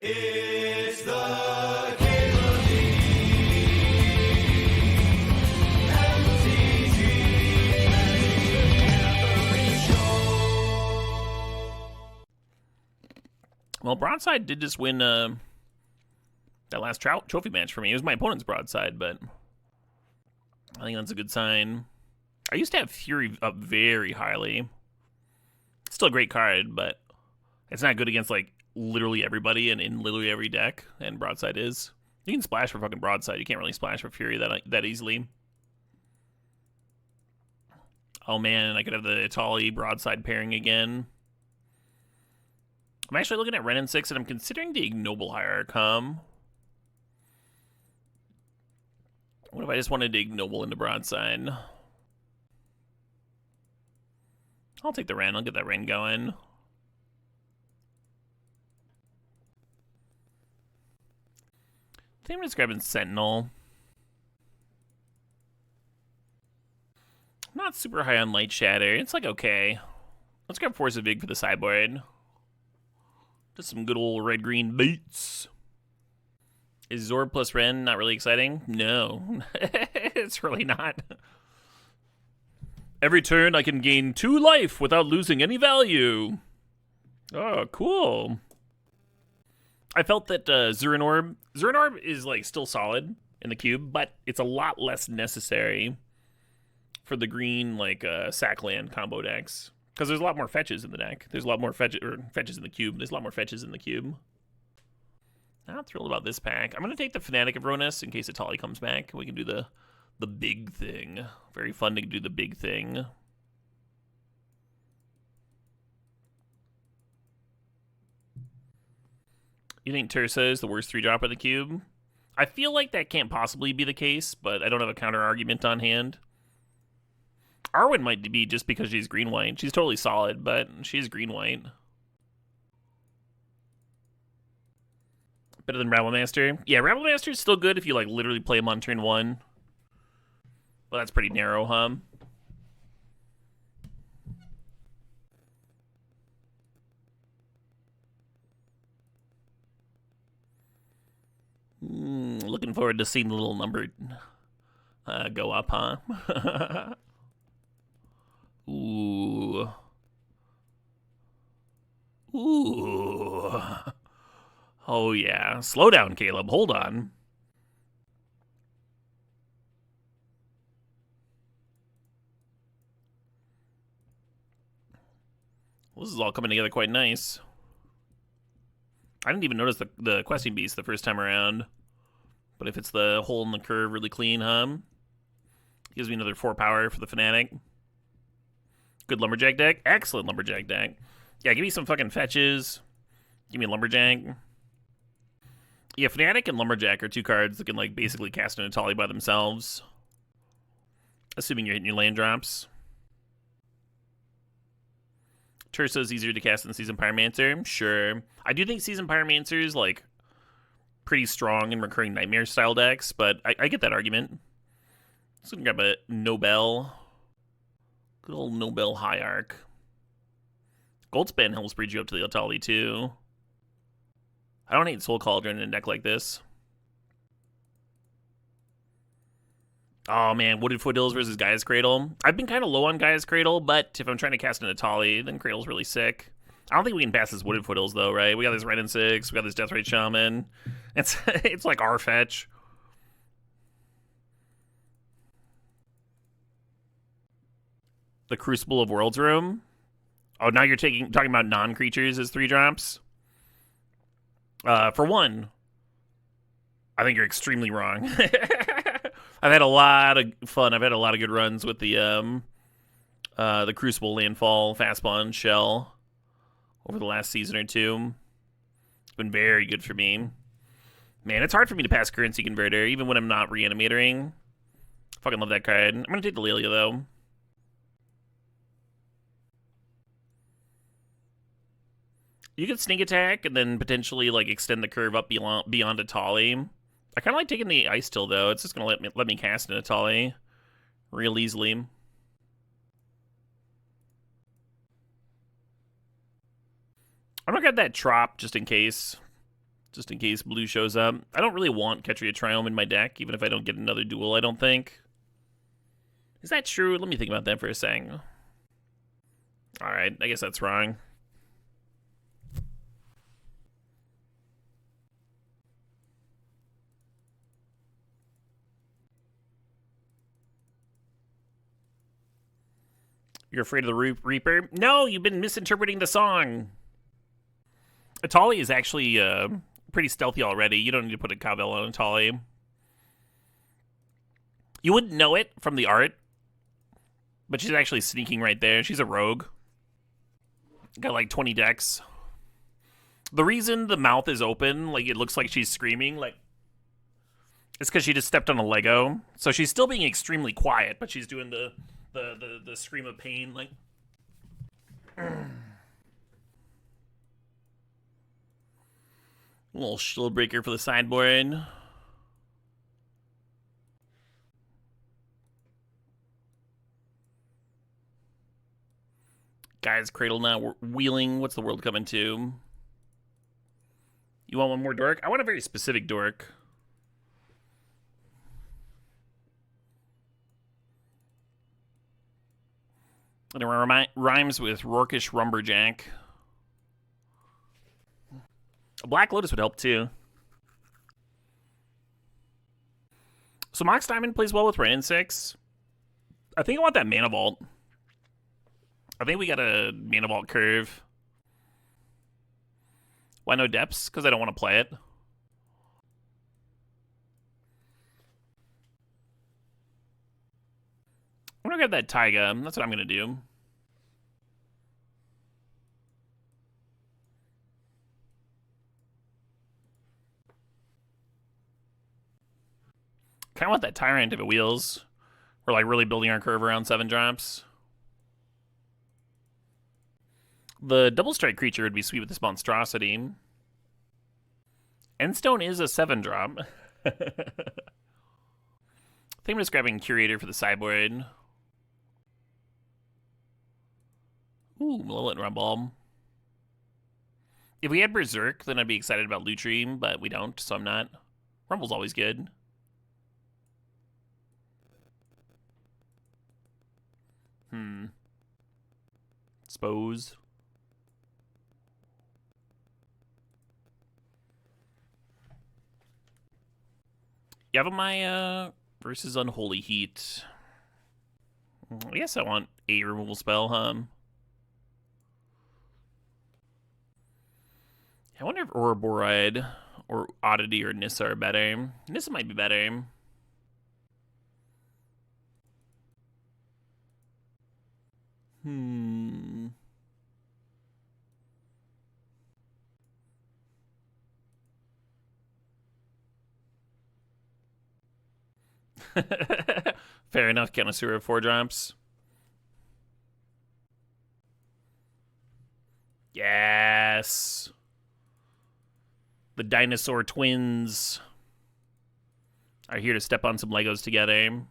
It's the Cable Well, Broadside did just win that last trophy match for me. It was my opponent's Broadside, but I think that's a good sign. I used to have Fury up very highly. It's still a great card, but it's not good against, like, literally everybody and in literally every deck, and Broadside is. You can splash for fucking Broadside. You can't really splash for Fury that easily. Oh, man, I could have the Itali Broadside pairing again. I'm actually looking at Ren and 6, and I'm considering the Ignoble Hierarch. What if I just wanted to Ignoble into Broadside? I'll take the Ren. I'll get that Ren going. I think I'm just grabbing Sentinel. I'm not super high on Light Shatter. It's like okay. Let's grab Force of Vig for the sideboard. Just some good old red-green beats. Is Zorb plus Ren not really exciting? No. It's really not. Every turn I can gain 2 life without losing any value. Oh, cool. I felt that Zurinorb is like still solid in the cube, but it's a lot less necessary for the green like Sackland combo decks. Because there's a lot more fetches in the deck. There's a lot more fetches in the cube. There's a lot more fetches in the cube. Not thrilled about this pack. I'm going to take the Fanatic of Ronus in case Itali comes back. We can do the big thing. Very fun to do the big thing. You think Tersa is the worst 3-drop of the cube? I feel like that can't possibly be the case, but I don't have a counter argument on hand. Arwen might be just because she's green-white. She's totally solid, but she's green-white. Better than Rabblemaster? Yeah, Rabblemaster is still good if you like literally play him on turn 1. Well, that's pretty narrow, huh? Looking forward to seeing the little number go up, huh? Ooh. Ooh. Oh, yeah. Slow down, Caleb. Hold on. Well, this is all coming together quite nice. I didn't even notice the questing beast the first time around. But if it's the hole in the curve really clean, gives me another 4 power for the Fanatic. Good Lumberjack deck. Excellent Lumberjack deck. Yeah, give me some fucking fetches. Give me a Lumberjack. Yeah, Fanatic and Lumberjack are 2 cards that can like basically cast an Itali by themselves. Assuming you're hitting your land drops. Tersa is easier to cast than Seasoned Pyromancer. Sure. I do think Seasoned Pyromancer is like pretty strong in recurring Nightmare style decks, but I get that argument. Just gonna grab a Nobel. Good old Nobel Hierarch. Goldspan helps bridge you up to the Itali too. I don't hate Soul Cauldron in a deck like this. Oh man, Wooded Foothills versus Gaia's Cradle. I've been kind of low on Gaia's Cradle, but if I'm trying to cast an Itali, then Cradle's really sick. I don't think we can pass this Wooded Foothills though, right? We got this Red and 6, we got this Deathrite Shaman. It's like our fetch. The Crucible of Worlds room. Oh, now you're talking about non-creatures as 3-drops? For one, I think you're extremely wrong. I've had a lot of fun. I've had a lot of good runs with the Crucible Landfall Fastbond Shell over the last season or 2. It's been very good for me. Man, it's hard for me to pass Currency Converter, even when I'm not reanimatoring. Fucking love that card. I'm gonna take the Lelia, though. You could sneak attack and then potentially like extend the curve up beyond Itali. I kind of like taking the Ice Till though. It's just gonna let me cast an Itali real easily. I'm gonna grab that Trop just in case. just in case blue shows up. I don't really want Ketria Triome in my deck, even if I don't get another duel, I don't think. Is that true? Let me think about that for a second. Alright, I guess that's wrong. You're afraid of the Reaper? No, you've been misinterpreting the song. Atali is actually pretty stealthy already. You don't need to put a cowbell on Atali. You wouldn't know it from the art, but she's actually sneaking right there. She's a rogue. Got like 20 decks. The reason the mouth is open, like it looks like she's screaming, like it's because she just stepped on a Lego. So she's still being extremely quiet, but she's doing the scream of pain, like. A little shield breaker for the sideboard. Guys, Cradle now wheeling. What's the world coming to? You want one more dork? I want a very specific dork. And it rhymes with Rorkish Rumberjack. A Black Lotus would help too. So Mox Diamond plays well with Ren and 6. I think I want that Mana Vault. I think we got a Mana Vault curve. Why no depths? Because I don't want to play it. I'm gonna get that Taiga. That's what I'm gonna do. Kind of want that Tyrant if it wheels. We're like really building our curve around 7 drops. The double strike creature would be sweet with this monstrosity. Endstone is a 7 drop. I think I'm just grabbing Curator for the sideboard. Ooh, Lilith Rumble. If we had Berserk, then I'd be excited about Lutri, but we don't, so I'm not. Rumble's always good. Suppose. Yavimaya versus Unholy Heat. I guess I want a removal spell, huh? I wonder if Ouroboride or Oddity or Nissa are better. Nissa might be better. Fair enough, Connoisseur of 4 drops. Yes. The dinosaur twins are here to step on some Legos together.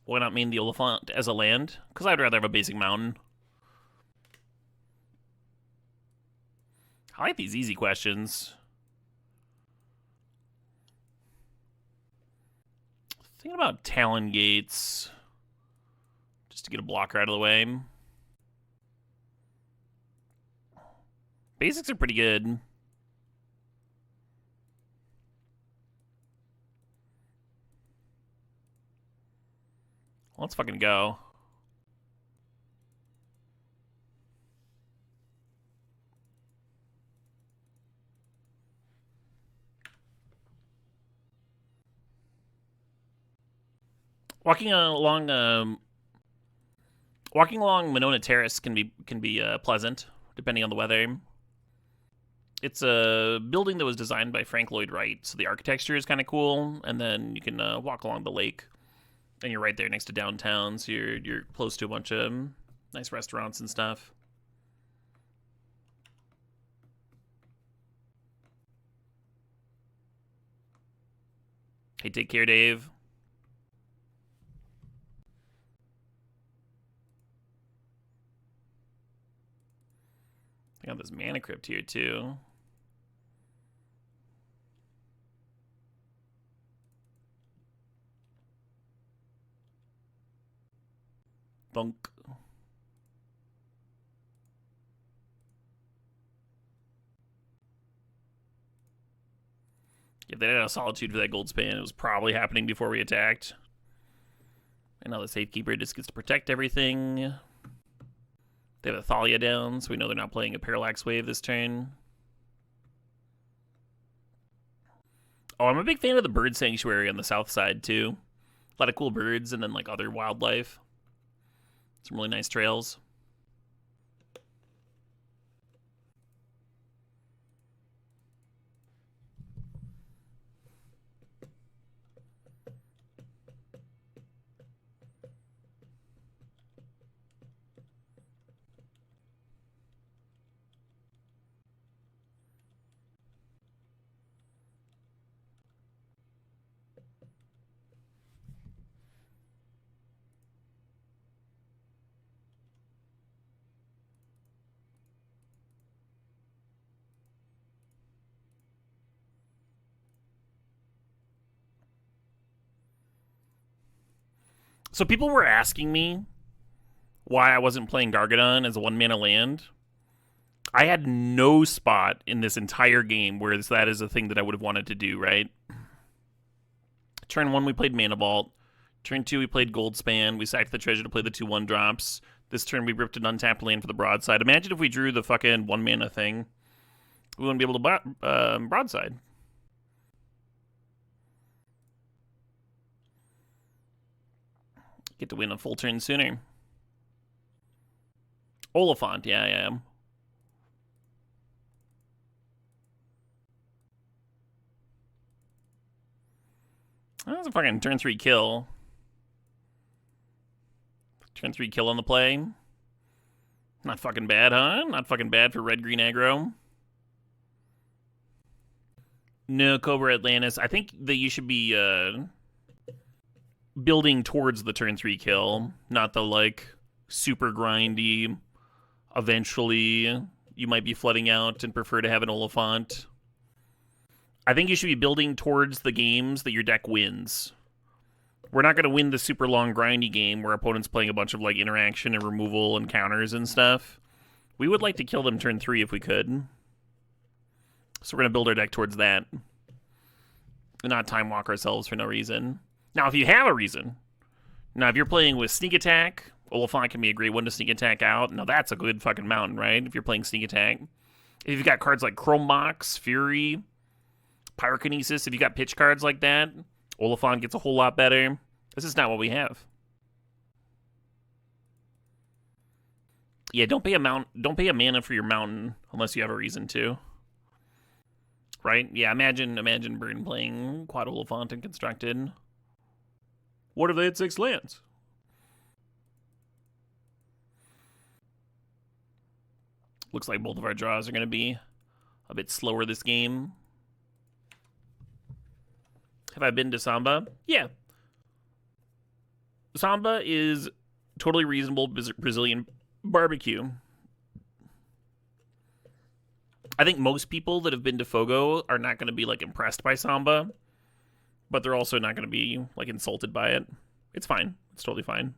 Why not mean the Oliphant as a land? Because I'd rather have a basic mountain. I like these easy questions. Thinking about Talon Gates. Just to get a blocker out of the way. Basics are pretty good. Let's fucking go. Walking along Monona Terrace can be pleasant, depending on the weather. It's a building that was designed by Frank Lloyd Wright, so the architecture is kind of cool. And then you can walk along the lake, and you're right there next to downtown, so you're close to a bunch of nice restaurants and stuff. Hey, take care, Dave. I got this mana crypt here too. Bunk. If they had a Solitude for that gold span, it was probably happening before we attacked. And now the Safekeeper just gets to protect everything. They have a Thalia down, so we know they're not playing a Parallax Wave this turn. Oh, I'm a big fan of the Bird Sanctuary on the south side, too. A lot of cool birds and then, like, other wildlife. Some really nice trails. So people were asking me why I wasn't playing Gargadon as a 1-mana land. I had no spot in this entire game where that is a thing that I would have wanted to do, right? Turn 1, we played Mana Vault. Turn 2, we played Goldspan. We sacked the treasure to play the 2/1 drops. This turn, we ripped an untapped land for the broadside. Imagine if we drew the fucking 1-mana thing. We wouldn't be able to broadside. Get to win a full turn sooner. Oliphant, yeah, I am. That's a fucking turn 3 kill. Turn 3 kill on the play. Not fucking bad, huh? Not fucking bad for red-green aggro. No, Cobra Atlantis. I think that you should be building towards the turn 3 kill, not the, like, super grindy, eventually you might be flooding out and prefer to have an Oliphant. I think you should be building towards the games that your deck wins. We're not going to win the super long grindy game where opponents playing a bunch of, like, interaction and removal and counters and stuff. We would like to kill them turn 3 if we could. So we're going to build our deck towards that. And not time walk ourselves for no reason. Now, if you have a reason, now if you're playing with Sneak Attack, Oliphant can be a great one to Sneak Attack out. Now that's a good fucking mountain, right? If you're playing Sneak Attack. If you've got cards like Chrome Mox, Fury, Pyrokinesis, if you got pitch cards like that, Oliphant gets a whole lot better. This is not what we have. Yeah, don't pay a mana for your mountain unless you have a reason to. Right? Yeah, imagine Burn playing Quad Oliphant and Constructed. What if they had 6 lands? Looks like both of our draws are going to be a bit slower this game. Have I been to Samba? Yeah. Samba is totally reasonable Brazilian barbecue. I think most people that have been to Fogo are not going to be, like, impressed by Samba. But they're also not going to be, like, insulted by it. It's fine. It's totally fine.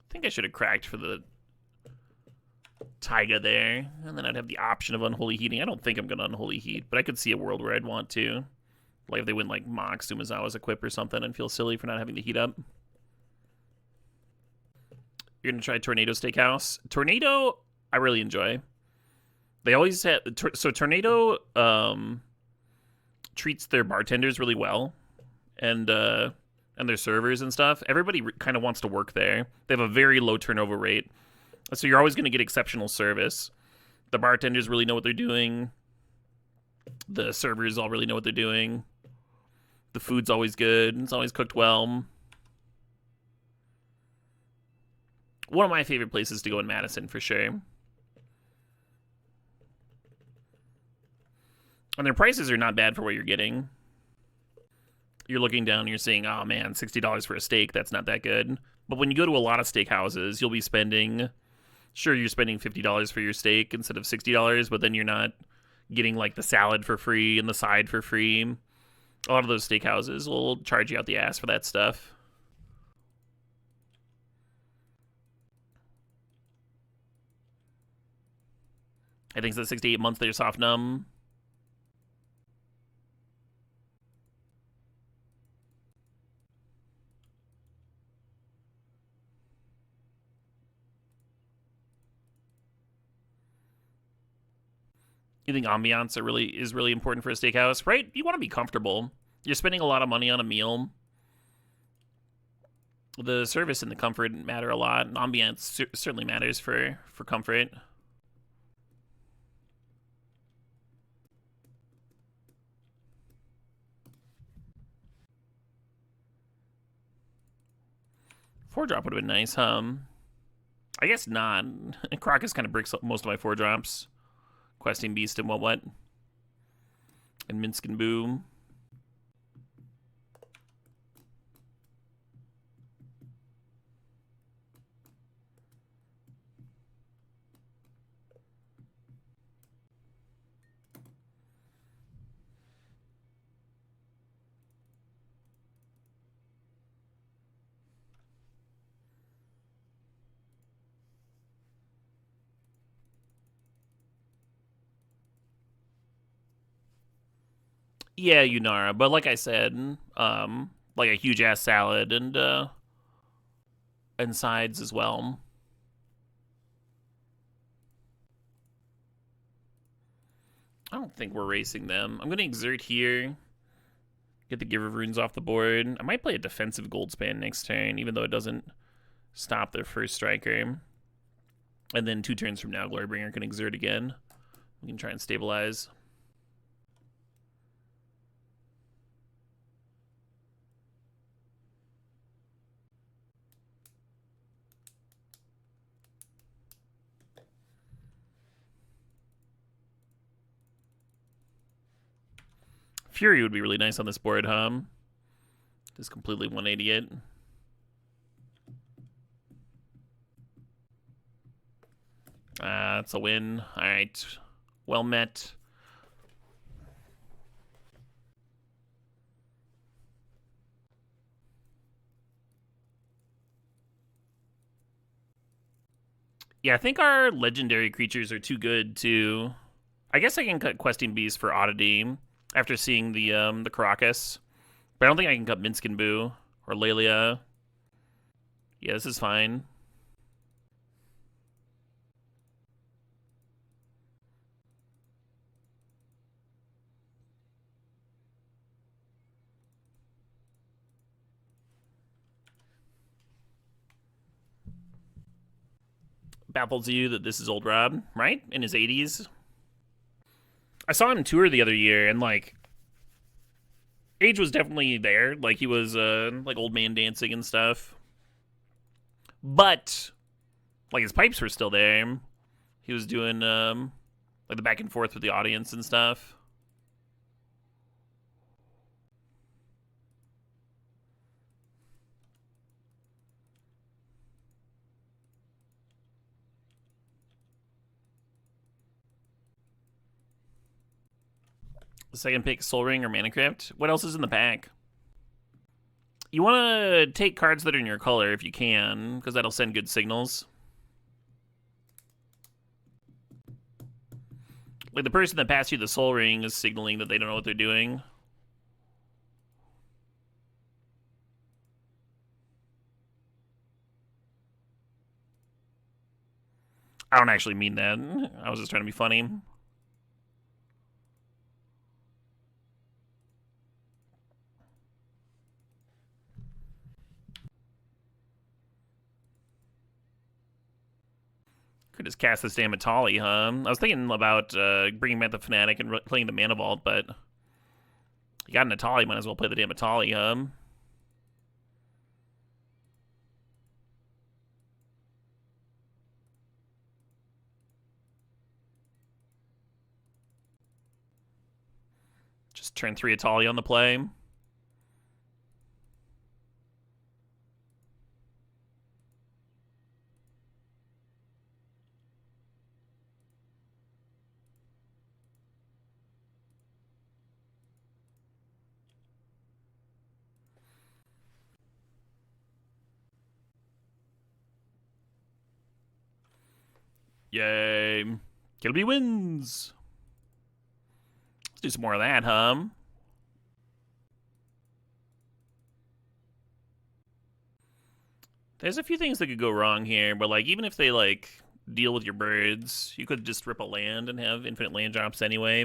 I think I should have cracked for the Taiga there. And then I'd have the option of Unholy Heating. I don't think I'm going to Unholy Heat, but I could see a world where I'd want to. Like if they went, like, Mox Sumazawa's Equip or something and feel silly for not having to heat up. You're going to try Tornado Steakhouse. Tornado, I really enjoy. They always have... So Tornado treats their bartenders really well. And their servers and stuff. Everybody kind of wants to work there. They have a very low turnover rate. So you're always going to get exceptional service. The bartenders really know what they're doing. The servers all really know what they're doing. The food's always good. It's always cooked well. One of my favorite places to go in Madison, for sure. And their prices are not bad for what you're getting. you're looking down and you're seeing, oh man, $60 for a steak, that's not that good. But when you go to a lot of steakhouses, you'll be spending, sure, you're spending $50 for your steak instead of $60, but then you're not getting like the salad for free and the side for free. A lot of those steakhouses will charge you out the ass for that stuff. I think it's the 68 months that you're soft numb. You think ambiance is really important for a steakhouse, right? You want to be comfortable. You're spending a lot of money on a meal. The service and the comfort matter a lot. And ambiance certainly matters for comfort. Four drop would have been nice, huh? I guess not. Crocus kind of bricks up most of my 4 drops. Questing Beast and what? And Minsk and Boom. Yeah, Unara, but like I said, like a huge ass salad and sides as well. I don't think we're racing them. I'm gonna exert here. Get the Giver of Runes off the board. I might play a defensive Goldspan next turn, even though it doesn't stop their first striker. And then 2 turns from now, Glorybringer can exert again. We can try and stabilize. Fury would be really nice on this board, huh? Just completely 180 it. That's a win. All right. Well met. Yeah, I think our legendary creatures are too good to... I guess I can cut Questing Beast for Oddity after seeing the Caracas. But I don't think I can cut Minsk and Boo or Lelia. Yeah, this is fine. Baffles you that this is old Rob, right? In his 80s. I saw him tour the other year, and like, age was definitely there. Like he was like old man dancing and stuff. But like his pipes were still there. He was doing like the back and forth with the audience and stuff. The second pick, Soul Ring or Mana Crypt. What else is in the pack? You want to take cards that are in your color if you can, because that'll send good signals. Like the person that passed you the Soul Ring is signaling that they don't know what they're doing. I don't actually mean that. I was just trying to be funny. Could just cast this damn Atali, huh? I was thinking about bringing back the Fnatic and playing the Mana Vault, but you got an Atali, might as well play the damn Atali, huh? Just turn 3 Atali on the play. Yay. Kilby wins. Let's do some more of that, huh? There's a few things that could go wrong here, but like even if they like deal with your birds, you could just rip a land and have infinite land drops anyway.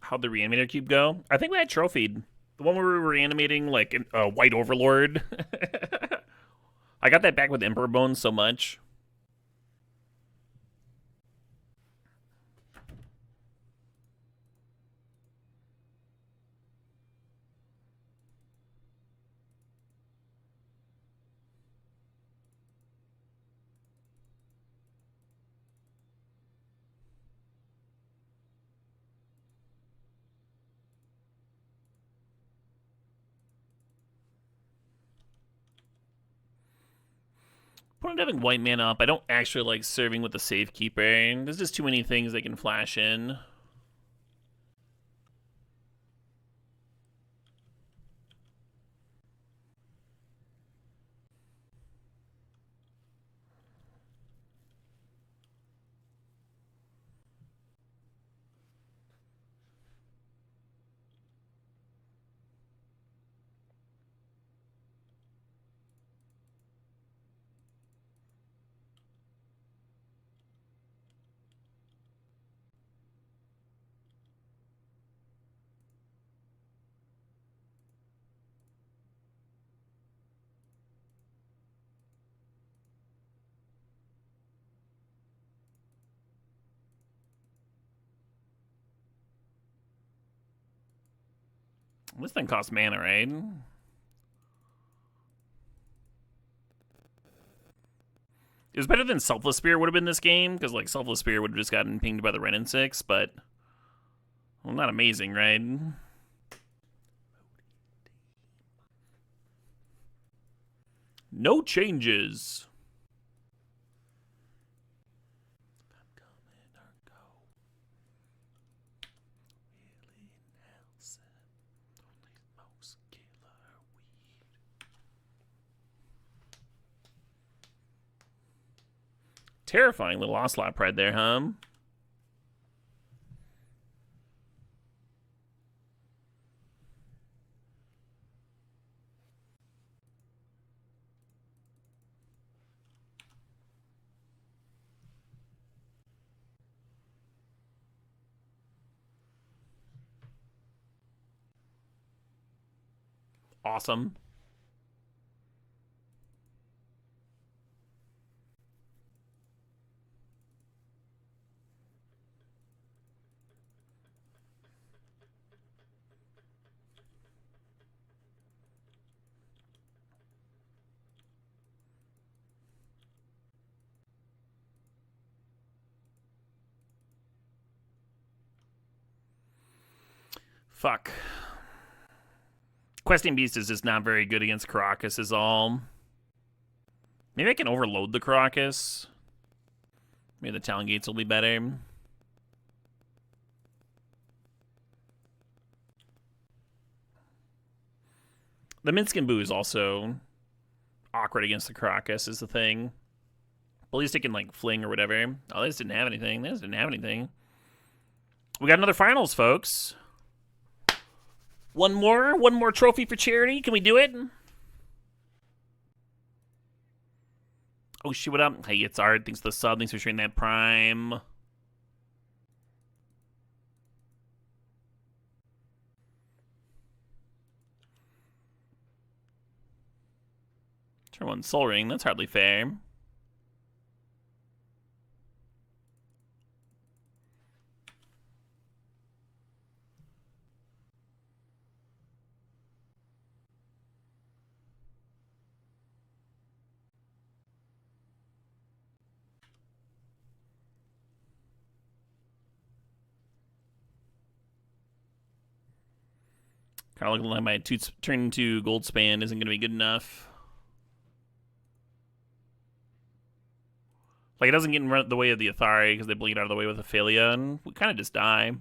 How'd the reanimator cube go? I think we had trophied. The one where we were reanimating like a white overlord. I got that back with Emperor Bones so much. Point of having white man up, I don't actually like serving with the Safekeeper. There's just too many things they can flash in. This thing costs mana, right? It was better than Selfless Spear would have been this game, because like Selfless Spear would have just gotten pinged by the Ren and 6, but well, not amazing, right? No changes. Terrifying little Ocelot Pride there, huh? Awesome. Fuck. Questing Beast is just not very good against Caracas is all. Maybe I can overload the Caracas. Maybe the Talon Gates will be better. The Minskin Boo is also awkward against the Caracas is the thing. But at least it can like fling or whatever. Oh, they just didn't have anything. They just didn't have anything. We got another finals, folks. One more trophy for charity. Can we do it? Oh, shoot, what up? Hey, it's Art. Thanks for the sub. Thanks for sharing that Prime. Turn one Soul Ring. That's hardly fair. Kind of looking like my turn into Goldspan isn't going to be good enough. Like, it doesn't get in the way of the Athari because they bleed out of the way with Ophelia, and we kind of just die.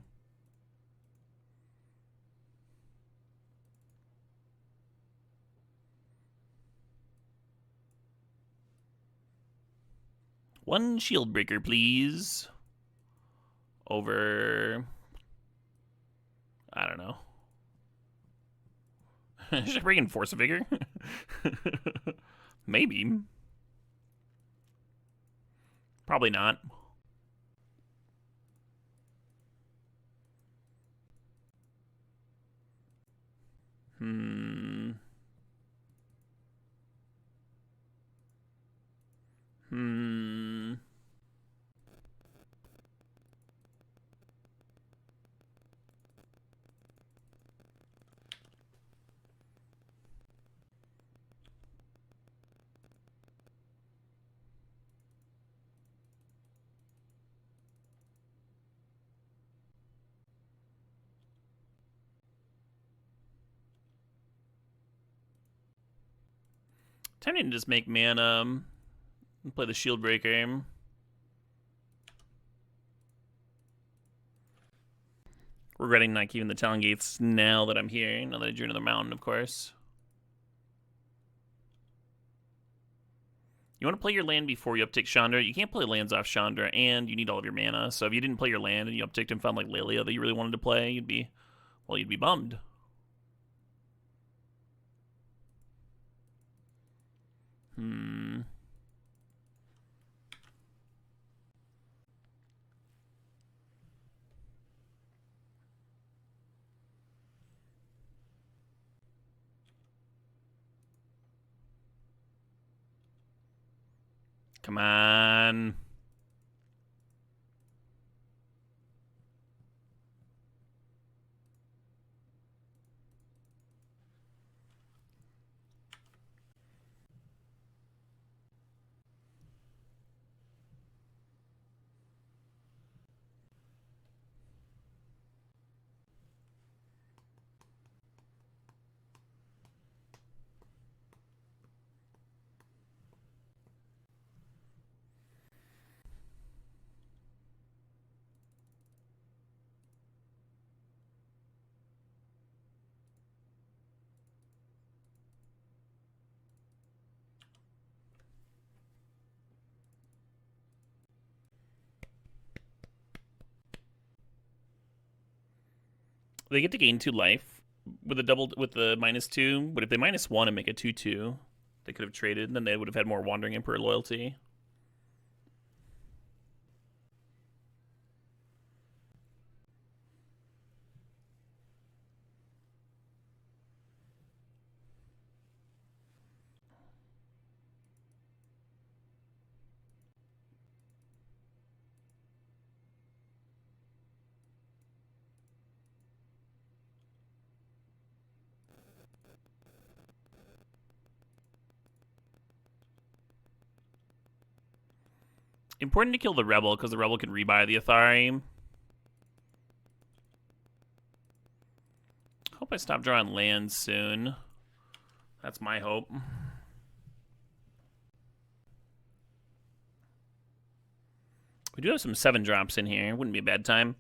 One shield breaker, please. Over... I don't know. Should I bring in Force Vigor? Maybe. Probably not. Hmm. Tempting to just make mana and play the shield breaker. Regretting not keeping the Talon Gates now that I'm here, now that I drew another mountain, of course. You want to play your land before you uptick Chandra. You can't play lands off Chandra, and you need all of your mana. So if you didn't play your land and you upticked and found like Lelia that you really wanted to play, you'd be bummed. Come on. They get to gain 2 life with the -2, but if they -1 and make a 2/2, they could have traded, and then they would have had more Wandering Emperor loyalty. Important to kill the Rebel, because the Rebel can rebuy the Athari. Hope I stop drawing lands soon. That's my hope. We do have some 7 drops in here. Wouldn't be a bad time.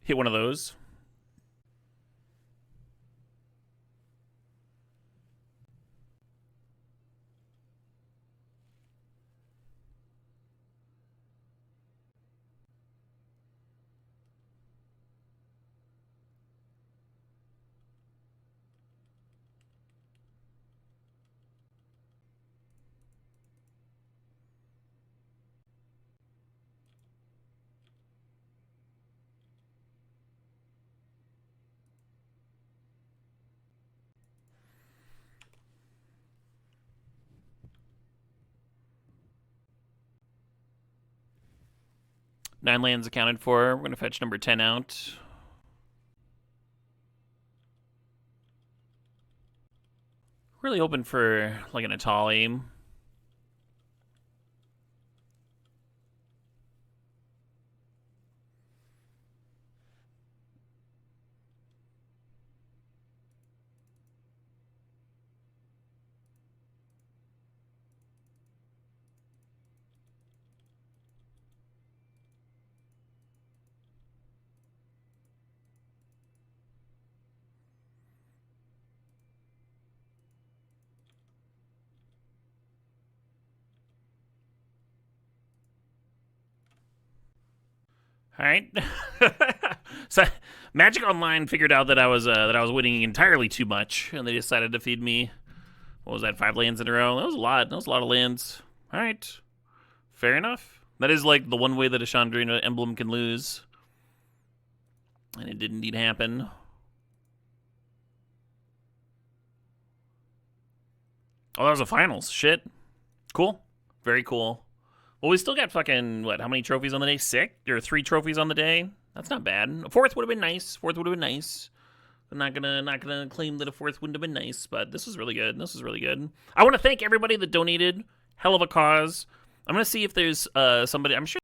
Hit one of those. Nine lands accounted for. We're going to fetch number 10 out. Really hoping for like an Atali. All right. So Magic Online figured out that I was winning entirely too much, and they decided to feed me. What was that? 5 lands in a row. That was a lot. That was a lot of lands. All right. Fair enough. That is like the one way that a Chandrina emblem can lose, and it did indeed happen. Oh, that was a finals. Shit. Cool. Very cool. Well, we still got fucking, what, how many trophies on the day? 6? Or 3 trophies on the day? That's not bad. A 4th would have been nice. I'm not gonna claim that a 4th wouldn't have been nice, but this was really good. I want to thank everybody that donated. Hell of a cause. I'm gonna see if there's somebody. I'm sure